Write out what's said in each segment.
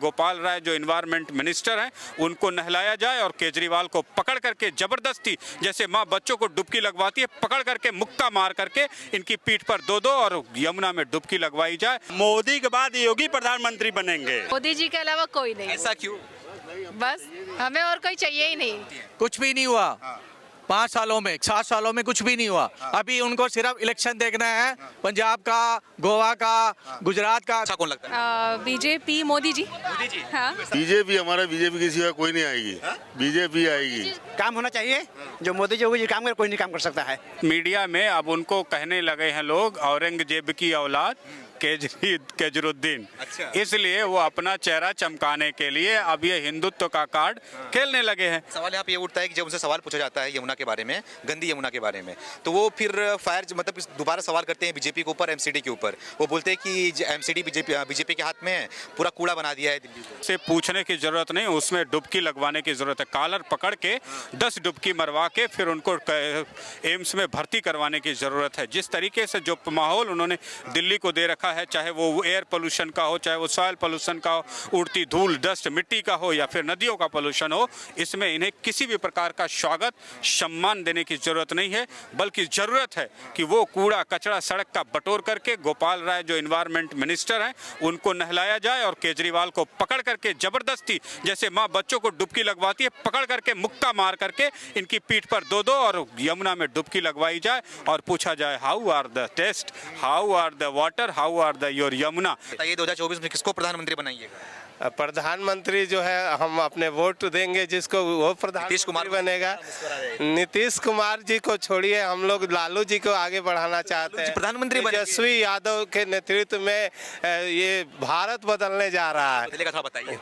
गोपाल राय जो environment minister हैं उनको नहलाया जाए और केजरीवाल को पकड़ करके जबरदस्ती, जैसे माँ बच्चों को डुबकी लगवाती है, पकड़ करके मुक्का मार करके इनकी पीठ पर दो और यमुना में डुबकी लगवाई जाए। मोदी के बाद योगी प्रधानमंत्री बनेंगे। मोदी जी के अलावा कोई नहीं। ऐसा क्यों? बस हमें और कोई चाहिए ही नहीं। कुछ भी नहीं हुआ 5 सालों में, 7 सालों में कुछ भी नहीं हुआ। अभी उनको सिर्फ इलेक्शन देखना है, पंजाब का, गोवा का, गुजरात का। अच्छा कौन लगता है? बीजेपी, मोदी जी। मोदी जी। हाँ। बीजेपी, हमारा बीजेपी के सिवा कोई नहीं आएगी। बीजेपी आएगी। काम होना चाहिए, जो मोदी जी काम कर कोई नहीं काम कर सकता है। मीडिया में अब उनको कहने लगे हैं लोग औरंगजेब की औलाद केजरुद्दीन। अच्छा। इसलिए वो अपना चेहरा चमकाने के लिए अब ये हिंदुत्व का कार्ड खेलने लगे हैं। सवाल यहाँ पे ये उठता है कि जब उनसे सवाल पूछा जाता है यमुना के बारे में, गंदी यमुना के बारे में, तो वो फिर मतलब दोबारा सवाल करते हैं बीजेपी के ऊपर, एमसीडी के ऊपर। वो बोलते हैं कि एमसीडी बीजेपी के हाथ में है, पूरा कूड़ा बना दिया है दिल्ली को। से पूछने की जरूरत नहीं, उसमें डुबकी लगवाने की जरूरत है। कॉलर पकड़ के 10 डुबकी मरवा के फिर उनको एम्स में भर्ती करवाने की जरूरत है। जिस तरीके से जो माहौल उन्होंने दिल्ली को दे रखा है, चाहे वो एयर पोल्यूशन का हो, चाहे वो सॉइल पोल्यूशन का हो, उड़ती धूल डस्ट मिट्टी का हो, या फिर नदियों का पोल्यूशन हो, इसमें इन्हें किसी भी प्रकार का स्वागत सम्मान देने की जरूरत नहीं है, बल्कि जरूरत है कि वो कूड़ा कचरा सड़क का बटोर करके गोपाल राय जो इन्वायरमेंट मिनिस्टर हैं उनको नहलाया जाए और केजरीवाल को पकड़ करके जबरदस्ती, जैसे माँ बच्चों को डुबकी लगवाती है, पकड़ करके मुक्का मार करके इनकी पीठ पर दो और यमुना में डुबकी लगवाई जाए और पूछा जाए how are the taste, how are the water, how are the your Yamuna. बताइए 2024 में किसको प्रधानमंत्री बनाइएगा? प्रधानमंत्री जो है हम अपने वोट देंगे जिसको, वो प्रधानमंत्री बनेगा। नीतीश कुमार जी को छोड़िए, हम लोग लालू जी को आगे बढ़ाना चाहते हैं। प्रधानमंत्री तेजस्वी यादव के नेतृत्व में ये भारत बदलने जा रहा है। बदलेगा थोड़ा बताइए।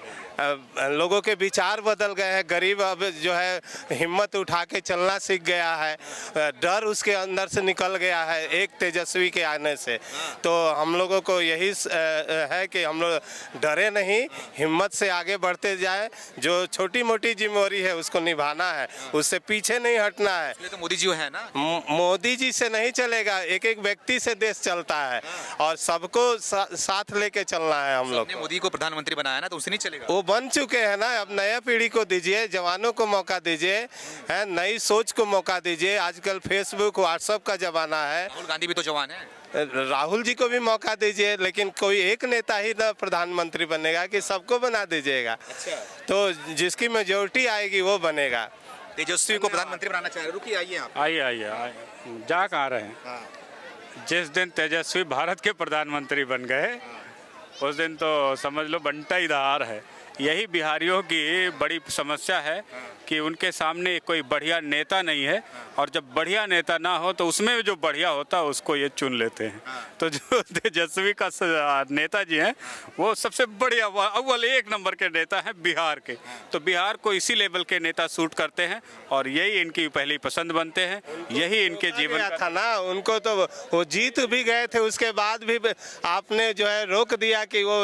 लोगों के विचार बदल गए हैं, गरीब अब जो है हिम्मत उठा के चलना सीख गया है, डर उसके अंदर से निकल गया है एक तेजस्वी के आने से। तो हम लोगों को यही है कि हम लोग डरे नहीं, हिम्मत से आगे बढ़ते जाए। जो छोटी मोटी जिम्मेवारी है उसको निभाना है, उससे पीछे नहीं हटना है। तो मोदी जी है ना, मोदी जी से नहीं चलेगा, एक एक व्यक्ति से देश चलता है और सबको साथ लेके चलना है। हम लोग मोदी को प्रधानमंत्री बनाया ना, तो उससे नहीं चलेगा। वो बन चुके हैं ना, अब नया पीढ़ी को दीजिए, जवानों को मौका दीजिए, है नई सोच को मौका दीजिए। आजकल फेसबुक व्हाट्सएप का जमाना है। राहुल गांधी भी तो जवान है। राहुल जी को भी मौका दीजिए, लेकिन कोई एक नेता ही ना प्रधानमंत्री बनेगा कि सबको बना दीजिएगा। अच्छा। तो जिसकी मेजोरिटी आएगी वो बनेगा। तेजस्वी को प्रधानमंत्री बनाना चाह रहे, रुकिए आइए आप। आइए जा कहाँ रहे हैं? जिस दिन तेजस्वी भारत के प्रधानमंत्री बन गए उस दिन तो समझ लो बंटा ही दहार है। यही बिहारियों की बड़ी समस्या है कि उनके सामने कोई बढ़िया नेता नहीं है, और जब बढ़िया नेता ना हो तो उसमें जो बढ़िया होता है उसको ये चुन लेते हैं। तो जो तेजस्वी का नेताजी हैं वो सबसे बढ़िया अव्वल 1 नंबर के नेता हैं बिहार के। तो बिहार को इसी लेवल के नेता सूट करते हैं और यही इनकी पहली पसंद बनते हैं, यही इनके जीवन का था ना। उनको तो वो जीत भी गए थे, उसके बाद भी आपने जो है रोक दिया कि वो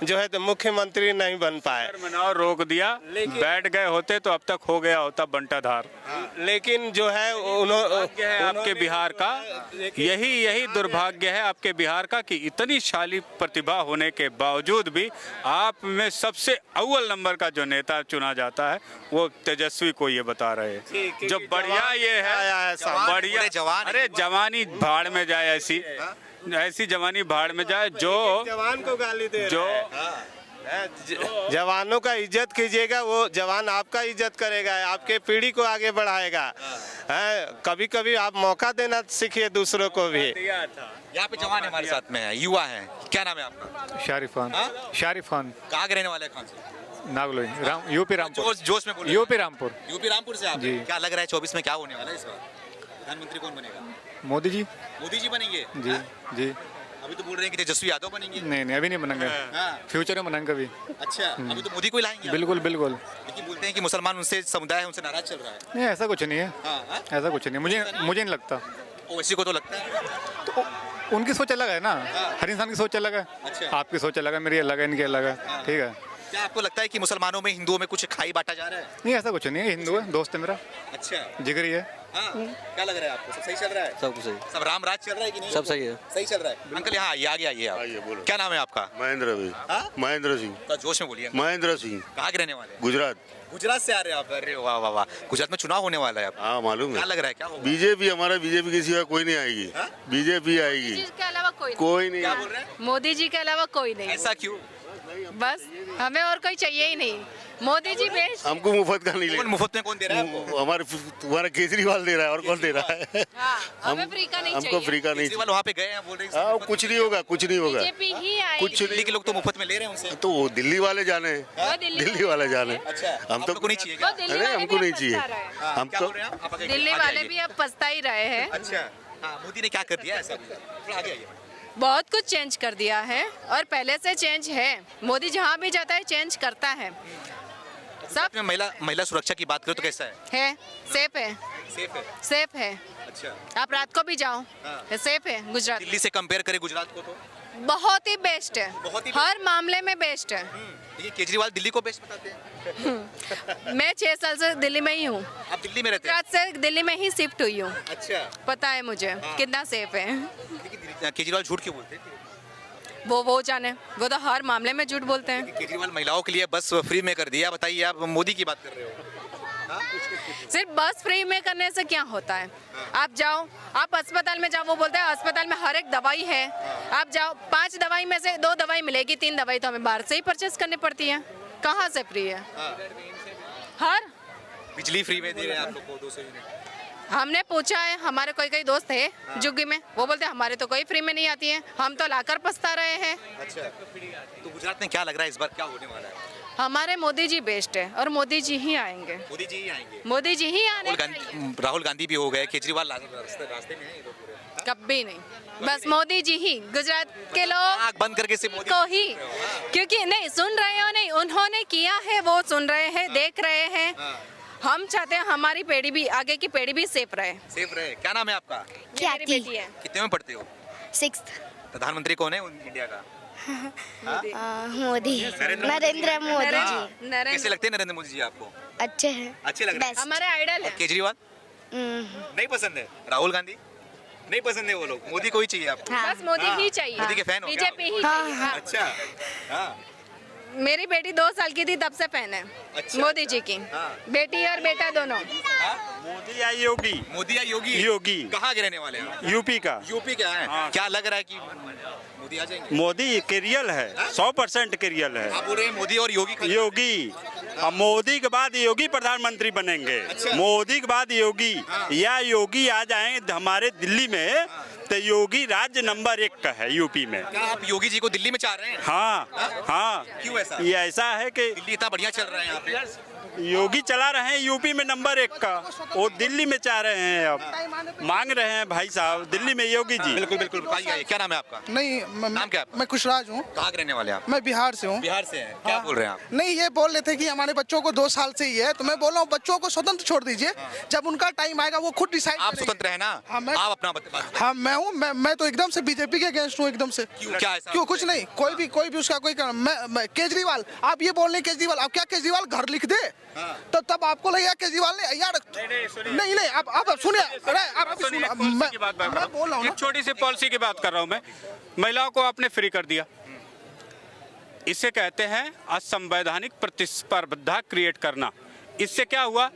जो है मुख्यमंत्री नहीं बन पाए। मनाओ रोक दिया, बैठ गए होते तो अब तक हो गया होता बंटाधार। लेकिन जो है दुर्भाग्य है आपके बिहार का, यही दुर्भाग्य है आपके बिहार का कि इतनी शाली प्रतिभा होने के बावजूद भी आप में सबसे अव्वल नंबर का जो नेता चुना जाता है वो तेजस्वी को ये बता रहे हैं। जो बढ़िया ये है, बढ़िया जवान, अरे जवानी भाड़ में जाए, ऐसी जवानी भाड़ में जाए जो जवान को गाली दे जो जवानों का इज्जत कीजिएगा, वो जवान आपका इज्जत करेगा, आपके पीढ़ी को आगे बढ़ाएगा। कभी कभी आप मौका देना सीखिए दूसरों को भी। यहाँ पे जवान हमारे साथ में है, युवा है। क्या नाम है आपका? शारिफ खान। शारिफ खान। कहाँ के रहने वाले हैं? कहाँ से? नागलोई, यूपी रामपुर। जोश में बोलिए। यूपी रामपुर। यूपी रामपुर से आप? जी। क्या लग रहा है 24 में क्या होने वाला है इस बार? प्रधानमंत्री कौन बनेगा? मोदी जी। मोदी जी बनेंगे? जी जी। अभी तो बोल रहे हैं कि तेजस्वी यादव बनेंगे। नहीं अभी नहीं बनेंगे, फ्यूचर में बनेंगे अभी। अच्छा, अभी तो मोदी को ही लाएंगे। बिल्कुल बिल्कुल। लेकिन बोलते हैं कि मुसलमान उनसे समुदाय है, उनसे नाराज चल रहा है। नहीं ऐसा कुछ नहीं है। ऐसा कुछ नहीं, मुझे नहीं लगता। ओवैसी को तो लगता है। उनकी सोच अलग है ना, हर इंसान की सोच अलग है। अच्छा। आपकी सोच अलग है, मेरी अलग है, इनकी अलग है। ठीक है, क्या आपको लगता है कि मुसलमानों में हिंदुओं में कुछ खाई बांटा जा रहा है? नहीं ऐसा कुछ नहीं है, हिंदू है, दोस्त है मेरा, अच्छा, जिगरी है। हाँ, क्या लग रहा है आपको? सब सही चल रहा है? सब सही, सब राम राज चल रहा है कि नहीं? सब सही है। सही चल रहा है। अंकल यहाँ आइए, आगे आइए आप। आइए, बोलो। क्या नाम है आपका? महेंद्र भाई, हाँ? महेंद्र सिंह, तो जोश में बोलिए। महेंद्र सिंह, कहाँ के रहने वाले हैं? गुजरात। गुजरात से आ रहे हैं आप? अरे वाह वाह वाह, गुजरात में चुनाव होने वाला है आप, हाँ मालूम क्या है। लग रहा है, क्या होगा? बीजेपी, हमारा बीजेपी के सिवा कोई नहीं आएगी। हाँ? बीजेपी आएगी, जी के अलावा कोई नहीं। कोई नहीं। क्या बोल रहे हैं? मोदी जी के अलावा कोई नहीं। ऐसा क्यों? बस हमें और कोई चाहिए ही नहीं। मोदी जी बेस्ट। हमको मुफ्त का नहीं कौन लेना। मुफ्त में कौन दे रहा है आपको? हमारे तुम्हारा केजरीवाल दे रहा है, और कौन दे रहा है? हाँ, हमें फ्री का नहीं हमको चाहिए। फ्री का नहीं केजरीवाल वहाँ पे गए हैं, बोल रहे हैं हाँ, कुछ नहीं होगा, कुछ नहीं होगा, बीजेपी ही आएगी। कुछ दिल्ली के लोग तो मुफ्त में ले रहे हैं उनसे। तो वो दिल्ली वाले जाने, वो दिल्ली वाले जाने। अच्छा, हम आप तो लोग को नहीं चाहिए वो क्या? दिल्ली अरे वाले हमको भी नहीं अब चाहिए। पछता रहे हैं। हाँ, हम क्या तो बोल रहे हैं आप? आप आगे दिल्ली आगे वाले आइए। भी अब पछता ही रहे हैं। अच्छा, हाँ, मोदी ने क्या कर दिया ऐसा? थोड़ा आगे आइए। बहुत कुछ चेंज कर दिया है और पहले से चेंज है। मोदी जहाँ भी जाता है चेंज करता है। सब में महिला सुरक्षा की बात करो तो कैसा है? सेफ है, सेफ है। सेफ है। अच्छा, आप रात को भी जाओ, हाँ। सेफ है गुजरात। दिल्ली से कंपेयर करें गुजरात को तो बहुत ही बेस्ट है, बहुत ही हर मामले में बेस्ट है। ये केजरीवाल दिल्ली को बेस्ट बताते हैं। मैं 6 साल से दिल्ली में ही हूँ, आप दिल्ली में रहते हैं? गुजरात से दिल्ली में ही शिफ्ट हुई हूँ। अच्छा, पता है मुझे कितना सेफ है। लेकिन केजरीवाल झूठ क्यों बोलते हैं? वो जाने, वो तो हर मामले में झूठ बोलते हैं। केजरीवाल महिलाओं के लिए बस फ्री में कर दिया, बताइए आप मोदी की बात कर रहे हो। सिर्फ बस फ्री में करने से क्या होता है? आप जाओ, आप अस्पताल में जाओ, वो बोलते हैं अस्पताल में हर एक दवाई है। आप जाओ, 5 दवाई में से 2 दवाई मिलेगी, 3 दवाई तो हमें बाहर से ही परचेस करनी पड़ती है। कहाँ से फ्री है? हर बिजली फ्री में दे रहे हैं आप लोग को 200 यूनिट। हमने पूछा है, हमारे कोई दोस्त है जुग्गी में, वो बोलते हैं हमारे तो कोई फ्री में नहीं आती है, हम तो लाकर पछता रहे हैं। अच्छा, तो गुजरात में क्या लग रहा है इस बार क्या होने वाला है? हमारे मोदी जी बेस्ट है और मोदी जी ही आएंगे। मोदी जी ही आएंगे। मोदी जी ही आने राहुल गांधी भी हो गए, केजरीवाल रास्ते में है ये लोग पूरे। कभी नहीं, बस मोदी जी ही। गुजरात के लोग आँख बंद करके से मोदी को ही, क्योंकि नहीं सुन रहे हो, नहीं उन्होंने किया है, वो सुन रहे हैं, देख रहे हैं। हम चाहते हैं हमारी पीढ़ी भी, आगे की पीढ़ी भी सेफ रहे। सेफ रहे। क्या नाम है आपका? ये मेरी बेटी है। कितने में पढ़ते हो? 6th प्रधानमंत्री कौन है इंडिया का? मोदी, नरेंद्र मोदी जी कैसे लगते हैं नरेंद्र मोदी जी आपको? अच्छे हैं, अच्छे लग रहे हैं। हमारे आइडल है। केजरीवाल नहीं पसंद है? राहुल गांधी नहीं पसंद है? वो लोग मोदी को ही चाहिए आपको? हाँ। बस मोदी ही चाहिए। मोदी के फैन हो क्या? बीजेपी ही चाहिए। हाँ। अच्छा, हाँ, मेरी बेटी 2 साल की थी तब से फैन है अच्छा। मोदी जी की। हाँ। बेटी और बेटा दोनों। मोदी या योगी? मोदी या योगी? योगी। कहाँ के रहने वाले हैं? यूपी का। यूपी के हैं। हाँ। क्या लग रहा है कि मोदी आ जाएंगे? मोदी के रियल है, 100% के रियल है। आप बोल रहे हैं मोदी और योगी योगी, अब मोदी के बाद योगी प्रधानमंत्री बनेंगे। अच्छा। मोदी के बाद योगी, या योगी आ जाए हमारे दिल्ली में तो योगी राज्य नंबर 1 का है यूपी में। क्या आप योगी जी को दिल्ली में चाह रहे हैं? हाँ हाँ, क्यों ऐसा? ये ऐसा है कि दिल्ली इतना बढ़िया चल रहा है यहाँ पे। योगी चला रहे हैं यूपी में नंबर 1 का, वो दिल्ली में चाह रहे हैं, अब मांग रहे हैं भाई साहब दिल्ली में योगी जी। बिल्कुल बिल्कुल, बताइए क्या नाम है आपका? नहीं, नाम क्या है आपका? मैं खुशराज हूँ, कहाँ के रहने वाले हैं आप? मैं बिहार से हूँ। बिहार से हैं। क्या बोल रहे हैं आप? नहीं, ये बोल रहे थे कि हमारे बच्चों को 2 साल से ही है, तो मैं बोल रहा हूँ बच्चों को स्वतंत्र छोड़ दीजिए। जब उनका टाइम आएगा वो खुद डिसाइड आप स्वतंत्र है ना? हाँ, मैं- आप अपना बता। हाँ, मैं हूँ, मैं तो एकदम से बीजेपी के अगेंस्ट हूँ, एकदम से। क्यों? क्या ऐसा? क्यों? कुछ नहीं, कोई भी उसका कोई कारण। मैं केजरीवाल, आप ये बोल रहे हैं केजरीवाल, आप क्या केजरीवाल घर लिख दे तो तब आपको लगेगा केजरीवाल ने यार नहीं, आप सुनिए, अरे आप सुनिए, मैं पॉलिसी की बात मैं बोल रहा हूँ एक ना। छोटी सी पॉलिसी की बात कर रहा हूं मैं। महिलाओं को आपने फ्री कर दिया, इसे कहते हैं असंवैधानिक प्रतिस्पर्धा क्रिएट करना। इससे क्या हुआ?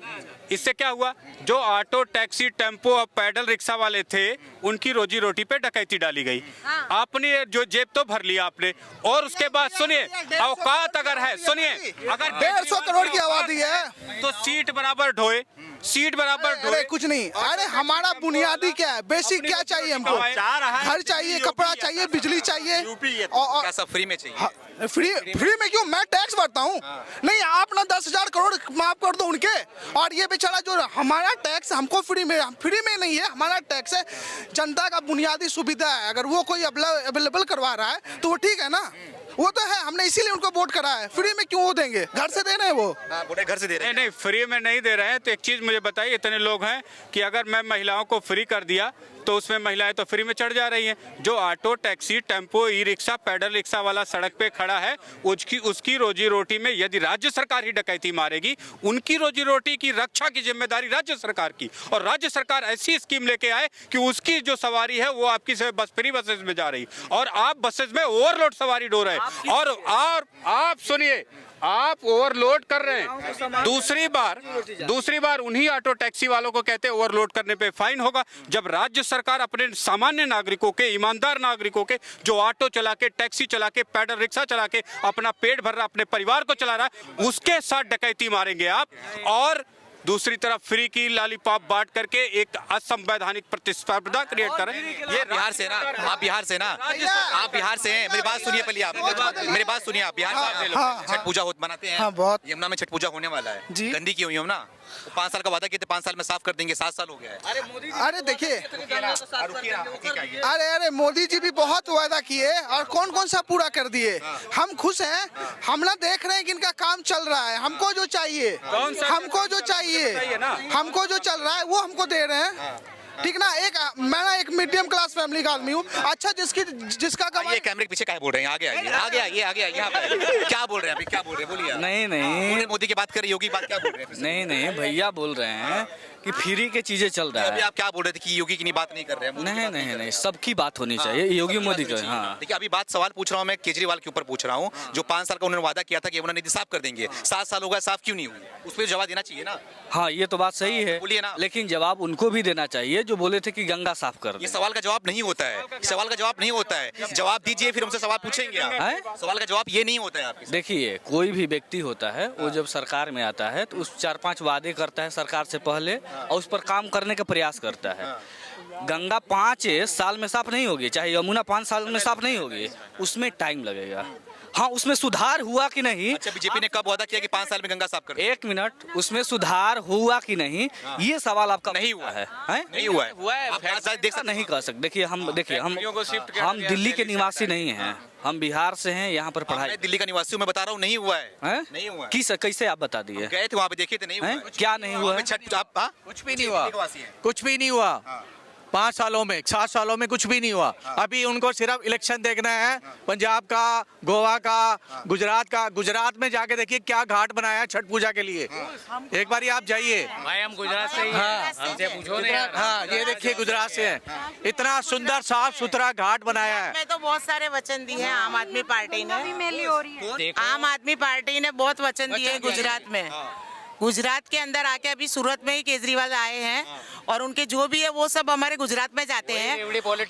इससे क्या हुआ? जो ऑटो, टैक्सी, टेम्पो और पैडल रिक्शा वाले थे उनकी रोजी रोटी पे डकैती डाली गई। आपने जो जेब तो भर लिया आपने, और उसके बाद सुनिए, औकात अगर है, सुनिए, अगर 150 करोड़ की आबादी है तो सीट बराबर ढोए, सीट बराबर अरे ढोए। कुछ नहीं, अरे हमारा बुनियादी क्या है, बेसिक क्या चाहिए हमको? घर चाहिए, कपड़ा चाहिए, बिजली चाहिए, और क्या सब फ्री में चाहिए? हाँ, फ्री में क्यों? मैं टैक्स भरता हूँ। नहीं, आप ना 10,000 करोड़ माफ कर दो उनके, और ये बेचारा जो हमारा टैक्स हमको फ्री में नहीं है, हमारा टैक्स है जनता का बुनियादी सुविधा है। अगर वो कोई अवेलेबल करवा रहा है तो वो ठीक है ना, वो तो है, हमने इसीलिए उनको वोट करा है। फ्री में क्यों वो देंगे? घर से दे रहे हैं वो। बोले घर से दे रहे नहीं नहीं, फ्री में नहीं दे रहे हैं। तो एक चीज़ मुझे बताइए, इतने लोग हैं कि अगर मैं महिलाओं को फ्री कर दिया तो उसमें महिलाएं तो फ्री में चढ़ जा रही हैं। जो auto, taxi, tempo, e rickshaw, pedal rickshaw वाला सड़क पे खड़ा है, उसकी रोजी रोटी में यदि राज्य सरकार ही डकैती मारेगी, उनकी रोजी रोटी की रक्षा की जिम्मेदारी राज्य सरकार की, और राज्य सरकार ऐसी स्कीम लेके आए कि उसकी जो सवारी है वो आपकी से बस फ्री बसेस में जा रही, और आप बसेस में ओवरलोड सवारी ढो रहे हैं, और आप सुनिए, आप ओवरलोड कर रहे हैं। दूसरी बार उन्हीं ऑटो टैक्सी वालों को कहते हैं ओवरलोड करने पे फाइन होगा, जब राज्य सरकार अपने सामान्य नागरिकों के, ईमानदार नागरिकों के, जो ऑटो चला के, टैक्सी चला के, पैडल रिक्शा चला के अपना पेट भर रहा, अपने परिवार को चला रहा है, उसके साथ डकैती मारेंगे आप। और दूसरी तरफ फ्री की लॉलीपॉप बांट करके एक असंवैधानिक प्रतिस्पर्धा क्रिएट कर रहे हैं। ये बिहार से ना, आप बिहार से ना, आप बिहार से हैं। मेरी बात सुनिए पहले, आप मेरी बात सुनिए। आप बिहार से छठ पूजा मनाते हैं? हाँ, बहुत। यमुना में छठ पूजा होने वाला है जी। गंदी की हुई यमुना, 5 साल का वादा किए थे, 5 साल में साफ कर देंगे, 7 साल हो गया है। अरे देखिए, अरे मोदी जी भी बहुत वादा किए और कौन कौन सा पूरा कर दिए। हम खुश हैं, हम ना देख रहे हैं कि इनका काम चल रहा है। हमको जो चाहिए, हमको जो चल रहा है वो हमको दे रहे हैं, ठीक ना। मैं ना एक मीडियम क्लास फैमिली का आदमी हूँ। अच्छा, जिसका कमाई। ये कैमरे के पीछे क्या बोल रहे हैं? आगे आइए यहाँ पे क्या बोल रहे हैं? अभी क्या बोल रहे हैं? बोलिए। नहीं मोदी की बात कर रही होगी, बात क्या बोल रहे हैं? नहीं भैया बोल रहे हैं कि फ्री के चीजें चल रहा अभी है। आप क्या बोल रहे थे कि योगी की नहीं बात नहीं कर रहे हैं? नहीं सबकी बात होनी चाहिए, योगी मोदी का। हाँ, देखिए, अभी सवाल पूछ रहा हूँ मैं, केजरीवाल के ऊपर पूछ रहा हूँ, जो 5 साल का उन्होंने वादा किया था कि यमुना नदी साफ कर देंगे, 7 साल हो गया, साफ क्यों नहीं हुई? उस पर जवाब देना चाहिए ना। हाँ, ये तो बात सही है, बोलिए ना। लेकिन जवाब उनको भी देना चाहिए जो बोले थे कि गंगा साफ कर ये दे। सवाल का जवाब नहीं होता है, सवाल का जवाब नहीं होता है। जवाब दीजिए, फिर हमसे सवाल पूछेंगे आप। हैं? सवाल का जवाब ये नहीं होता है आपके। देखिए, कोई भी व्यक्ति होता है, वो जब सरकार में आता है तो उस 4-5 वादे करता है सरकार से पहले, और उस पर काम करने का प्रयास करता है। गंगा 5 साल में साफ नहीं होगी, चाहे यमुना 5 साल में साफ नहीं होगी, उसमें टाइम लगेगा। हाँ, उसमें सुधार हुआ कि नहीं? अच्छा, बीजेपी ने कब वादा किया कि 5 साल में गंगा साफ कर? 1 मिनट, उसमें सुधार हुआ कि नहीं, ये सवाल आपका नहीं हुआ है। नहीं हुआ है। आप देख सकते नहीं कह सकते। देखिए, हम दिल्ली के निवासी नहीं हैं, हम बिहार से हैं, यहाँ पर पढ़ाई। मैं दिल्ली का निवासी हूँ, मैं बता रहा हूँ नहीं हुआ है। नहीं हुआ है। कैसे आप बता दिए? गए थे वहाँ पे, देखे थे, नहीं हुआ है। क्या नहीं हुआ है? कुछ भी नहीं हुआ, कुछ भी नहीं हुआ। 5 सालों में, 7 सालों में कुछ भी नहीं हुआ। अभी उनको सिर्फ इलेक्शन देखना है, पंजाब का, गोवा का, गुजरात में जाके देखिए क्या घाट बनाया है छठ पूजा के लिए। एक बार आप जाइए। भाई, हम गुजरात से ही हाँ, हमसे पूछो नहीं। हाँ, ये देखिए गुजरात से है, इतना सुंदर साफ सुथरा घाट बनाया है। मैं तो बहुत सारे वचन दिए हैं आम आदमी पार्टी ने। आम आदमी पार्टी ने बहुत वचन दिए हैं गुजरात में। गुजरात के अंदर आके अभी सूरत में ही केजरीवाल आए हैं, और उनके जो भी है वो सब हमारे गुजरात में जाते हैं,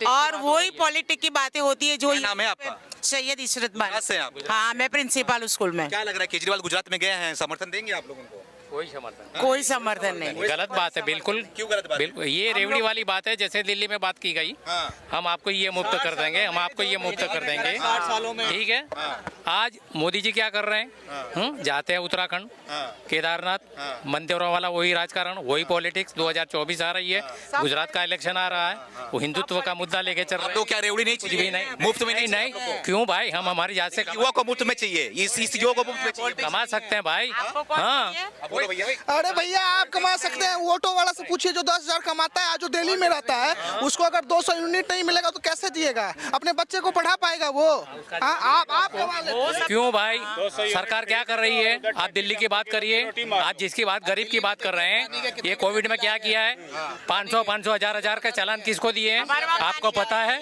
और वही पॉलिटिक्स की बातें होती है। जो नाम है आपका? सैयद इशरत बानो से आप? हाँ, मैं प्रिंसिपल स्कूल में। क्या लग रहा है, केजरीवाल गुजरात में गए हैं, समर्थन देंगे आप लोगों को? कोई समर्थन नहीं। गलत बात है, बिल्कुल। क्यों गलत बात? बिल्कुल, ये रेवड़ी वाली बात है। जैसे दिल्ली में बात की गई, हम आपको ये मुफ्त कर देंगे, हम आपको ये मुफ्त कर देंगे, ठीक है। आज मोदी जी क्या कर रहे हैं? जाते हैं उत्तराखंड, केदारनाथ, मंदिरों वाला वही राजकारण, वही पॉलिटिक्स। 2024 आ रही है, गुजरात का इलेक्शन आ रहा है, वो हिंदुत्व का मुद्दा लेके चल रहे हैं। तो क्या रेवड़ी नहीं कुछ भी नहीं, मुफ्त में नहीं। क्यों भाई, हम हमारी जात से युवा को मुफ्त में चाहिए, इस युवा को मुफ्त में चाहिए। कमा सकते हैं भाई। हाँ, अरे भैया, आप कमा सकते हैं। ऑटो वाला से पूछिए जो 10,000 कमाता है, आज जो दिल्ली में रहता है, उसको अगर 200 यूनिट नहीं मिलेगा तो कैसे जिएगा? अपने बच्चे को पढ़ा पाएगा वो? आप कमा लेते हैं। क्यों भाई, सरकार क्या कर रही है? आप दिल्ली की बात करिए, आप जिसकी बात गरीब की बात कर रहे हैं। ये कोविड में क्या किया है? 500, 1000 का चालान किसको दिए हैं? आपको पता है?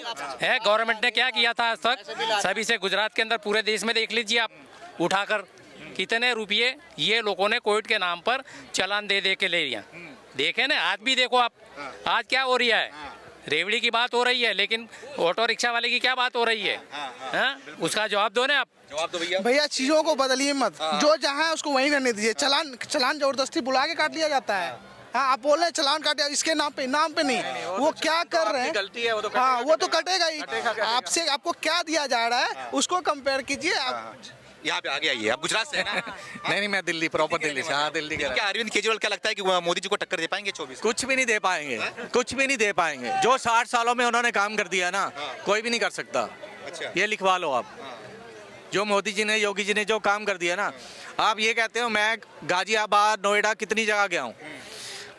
गवर्नमेंट ने क्या किया था आज तक? सभी से गुजरात के अंदर पूरे देश में देख लीजिए आप, उठाकर कितने रुपये ये लोगों ने कोविड के नाम पर चालान दे के ले लिया। देखे ना, आज भी देखो आप, आज क्या हो रहा है? रेवड़ी की बात हो रही है, लेकिन ऑटो रिक्शा वाले की क्या बात हो रही है? उसका जवाब दो ना आप। जवाब दो भैया। भैया, चीजों को बदलिए मत, जो जहाँ है उसको वहीं रहने दीजिए। चलान जबरदस्ती बुला के काट लिया जाता है। हाँ, आप बोल रहे हैं चलान काट दिया, इसके नाम पे नहीं। वो क्या कर रहे हैं? गलती है, हाँ, वो तो कटेगा ही। आपसे आपको क्या दिया जा रहा है उसको कंपेयर कीजिए। यहाँ पे आगे आइए। आप गुजरात से हैं ना? नहीं, मैं दिल्ली, प्रॉपर दिल्ली से। हाँ, दिल्ली के। क्या अरविंद केजरीवाल क्या लगता है कि मोदी जी को टक्कर दे पाएंगे 24? कुछ भी नहीं दे पाएंगे, कुछ भी नहीं दे पाएंगे। जो 60 सालों में उन्होंने काम कर दिया ना, कोई भी नहीं कर सकता। अच्छा, ये लिखवा लो आप। जो मोदी जी ने, योगी जी ने जो काम कर दिया ना, आप ये कहते हो मैं गाजियाबाद, नोएडा, कितनी जगह गया हूँ।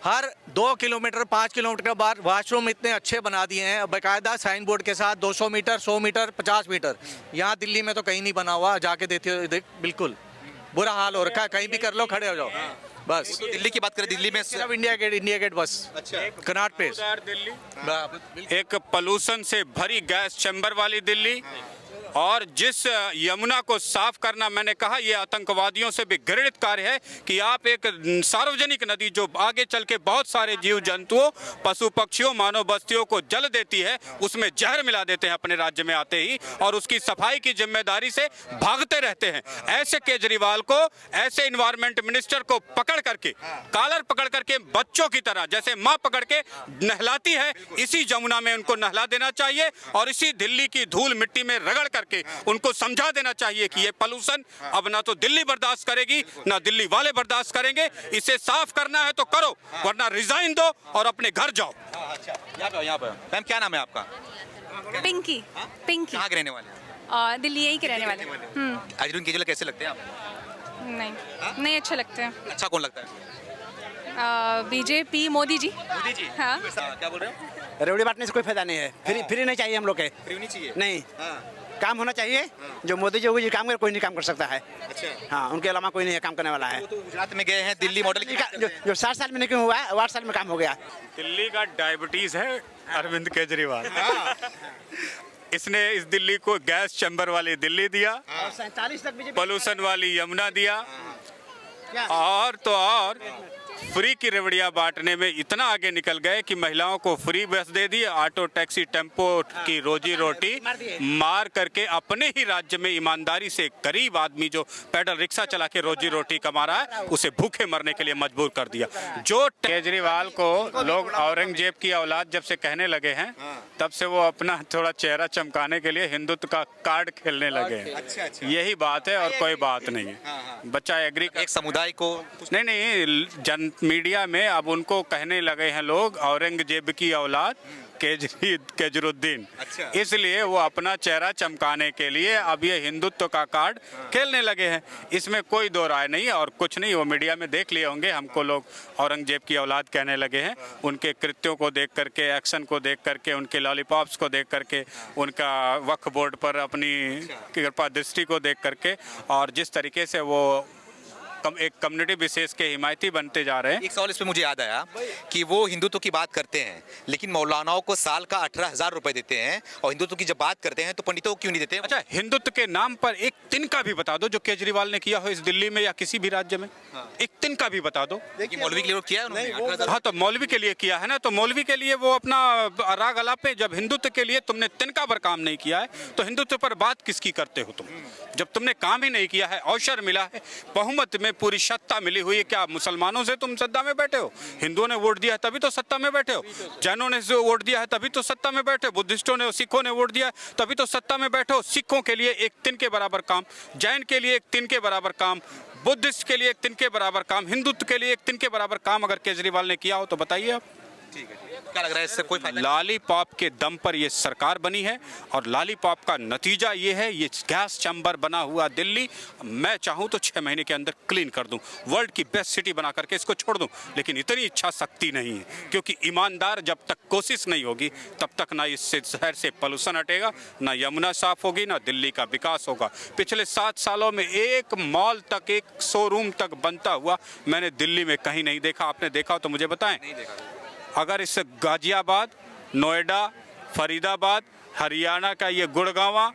हर 2 किलोमीटर 5 किलोमीटर के बाद वॉशरूम इतने अच्छे बना दिए हैं, बाकायदा साइन बोर्ड के साथ 200 मीटर 100 मीटर 50 मीटर। यहाँ दिल्ली में तो कहीं नहीं बना हुआ, जाके देख बिल्कुल बुरा हाल हो रखा है। कहीं भी कर लो, खड़े हो जाओ बस। तो दिल्ली की बात करें, दिल्ली में सिर्फ इंडिया गेट बस। अच्छा, कनॉट प्लेस दिल्ली, एक पोल्यूशन से भरी गैस चैम्बर वाली दिल्ली, और जिस यमुना को साफ करना, मैंने कहा ये आतंकवादियों से भी घृणित कार्य है कि आप एक सार्वजनिक नदी जो आगे चल के बहुत सारे जीव जंतुओं, पशु पक्षियों, मानव बस्तियों को जल देती है, उसमें जहर मिला देते हैं अपने राज्य में आते ही, और उसकी सफाई की जिम्मेदारी से भागते रहते हैं। ऐसे केजरीवाल को, ऐसे इन्वायरमेंट मिनिस्टर को पकड़ करके, कॉलर पकड़ करके बच्चों की तरह, जैसे माँ पकड़ के नहलाती है, इसी जमुना में उनको नहला देना चाहिए, और इसी दिल्ली की धूल मिट्टी में रगड़ करके उनको समझा देना चाहिए कि ये पोल्यूशन अब ना तो दिल्ली बर्दाश्त करेगी, ना दिल्ली वाले बर्दाश्त करेंगे। इसे साफ करना है तो करो, वरना रिजाइन दो और अपने घर जाओ। यहाँ पे मैम, क्या नाम है आपका? पिंकी। पिंकी कहाँ के रहने वाले हैं? दिल्ली यही के रहने वाले। अरविंद केजरीवाल कैसे लगते हैं आपको? नहीं अच्छे लगते हैं। अच्छा कौन लगता है? बीजेपी, मोदी जी। मोदी जी। हाँ। क्या बोल रहे हो? रेवड़ी बांटने से कोई फायदा नहीं है। फ्री नहीं चाहिए हम लोग के। फ्री नहीं चाहिए? नहीं, काम होना चाहिए। जो मोदी योगी जी काम कर, कोई नहीं काम कर सकता है। अच्छा, हाँ, उनके अलावा कोई नहीं है काम करने वाला है। तो गुजरात में गए हैं, दिल्ली मॉडल की जो 60 साल में नहीं क्यों हुआ है, 8 साल में काम हो गया। दिल्ली का डायबिटीज है अरविंद केजरीवाल। इसने इस दिल्ली को गैस चैम्बर वाली दिल्ली दिया, 47 तक पोल्यूशन वाली यमुना दिया, और तो और फ्री की रेवड़ियाँ बांटने में इतना आगे निकल गए कि महिलाओं को फ्री बस दे दी, ऑटो टैक्सी टेम्पो की रोजी रोटी मार करके अपने ही राज्य में ईमानदारी से गरीब आदमी जो पैदल रिक्शा चला के रोजी रोटी कमा रहा है, उसे भूखे मरने के लिए मजबूर कर दिया। जो केजरीवाल को लोग औरंगजेब की औलाद जब से कहने लगे हैं, तब से वो अपना थोड़ा चेहरा चमकाने के लिए हिंदुत्व का कार्ड खेलने लगे हैं। अच्छा। यही बात है और कोई बात नहीं है। बच्चा एग्री, एक समुदाय को नहीं, मीडिया में अब उनको कहने लगे हैं लोग औरंगजेब की औलाद केजरुद्दीन। अच्छा। इसलिए वो अपना चेहरा चमकाने के लिए अब ये हिंदुत्व का कार्ड खेलने लगे हैं। इसमें कोई दो राय नहीं है और कुछ नहीं। वो मीडिया में देख लिए होंगे, हमको लोग औरंगजेब की औलाद कहने लगे हैं। उनके कृत्यों को देख करके, एक्शन को देख करके, उनके लॉलीपॉप्स को देख करके, उनका वक्फ बोर्ड पर अपनी कृपा दृष्टि को देख करके, और जिस तरीके से वो एक कम्युनिटी विशेष के हिमायती बनते जा रहे हैं। एक सवाल इस पे मुझे याद आया कि वो हिंदुत्व की बात करते हैं, लेकिन मौलानाओं को साल का 18,000 रुपए देते हैं, और हिंदुत्व की जब बात करते हैं तो पंडितों को क्यों नहीं देते? अच्छा, हिंदुत्व के नाम पर एक तिनका भी बता दो जो केजरीवाल ने किया हो इस दिल्ली में या किसी भी राज्य में। एक तिनका भी बता दो। मौलवी के लिए किया है उन्होंने। हाँ, तो मौलवी के लिए किया है ना, तो मौलवी के लिए वो अपना राग अलापे। जब हिंदुत्व के लिए तुमने तिनका पर काम नहीं किया है, तो हिंदुत्व पर बात किसकी करते हो तुम? जब तुमने काम ही नहीं किया है, अवसर मिला है, बहुमत में पूरी सत्ता मिली हुई है, क्या मुसलमानों से तुम सत्ता में बैठे हो? हिंदुओं ने वोट दिया है तभी तो सत्ता में बैठे हो, जैनों ने वोट दिया है तभी तो सत्ता में बैठे हो, बुद्धिस्टों ने, सिखों ने वोट दिया है तभी तो सत्ता में बैठे हो। सिखों के लिए एक तिन के बराबर काम, जैन के लिए एक तिन के बराबर काम, बुद्धिस्ट के लिए एक तिन के बराबर काम, हिंदुत्व के लिए एक तिन के बराबर काम अगर केजरीवाल ने किया हो तो बताइए आप। ठीक है, क्या लग रहा है इससे कोई फायदा? लॉलीपॉप के दम पर ये सरकार बनी है, और लॉलीपॉप का नतीजा ये है, ये गैस चैम्बर बना हुआ दिल्ली मैं चाहूँ तो 6 महीने के अंदर क्लीन कर दूं, वर्ल्ड की बेस्ट सिटी बना करके इसको छोड़ दूं, लेकिन इतनी इच्छा शक्ति नहीं है, क्योंकि ईमानदार जब तक कोशिश नहीं होगी तब तक ना इस शहर से पोल्यूशन हटेगा, ना यमुना साफ होगी, ना दिल्ली का विकास होगा। पिछले 7 सालों में एक मॉल तक, एक शोरूम तक बनता हुआ मैंने दिल्ली में कहीं नहीं देखा। आपने देखा हो तो मुझे बताएं। अगर इस गाजियाबाद, नोएडा, फरीदाबाद, हरियाणा का ये गुड़गांवा,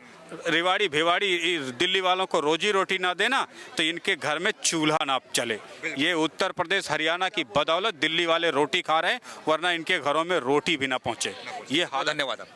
रेवाड़ी, भिवाड़ी दिल्ली वालों को रोजी रोटी ना देना तो इनके घर में चूल्हा ना चले। ये उत्तर प्रदेश, हरियाणा की बदौलत दिल्ली वाले रोटी खा रहे हैं, वरना इनके घरों में रोटी भी ना पहुंचे। ये हाल। धन्यवाद।